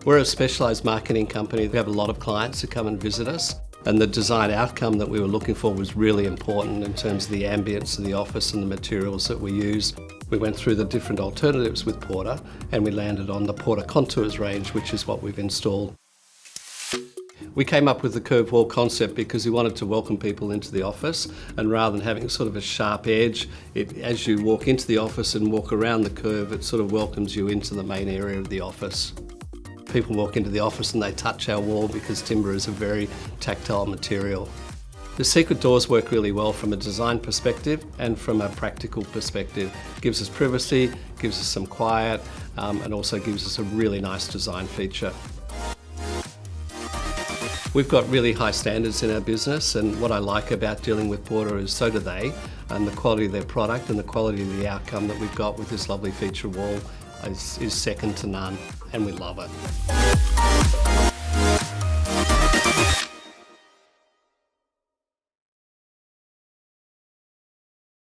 We're a specialised marketing company. We have a lot of clients who come and visit us, and the design outcome that we were looking for was really important in terms of the ambience of the office and the materials that we use. We went through the different alternatives with Porter and we landed on the Porter Contours range, which is what we've installed. We came up with the curved wall concept because we wanted to welcome people into the office, and rather than having sort of a sharp edge, as you walk into the office and walk around the curve, it sort of welcomes you into the main area of the office. People walk into the office and they touch our wall because timber is a very tactile material. The secret doors work really well from a design perspective and from a practical perspective. It gives us privacy, gives us some quiet, and also gives us a really nice design feature. We've got really high standards in our business, and what I like about dealing with Porter is so do they, and the quality of their product and the quality of the outcome that we've got with this lovely feature wall is second to none, and we love it.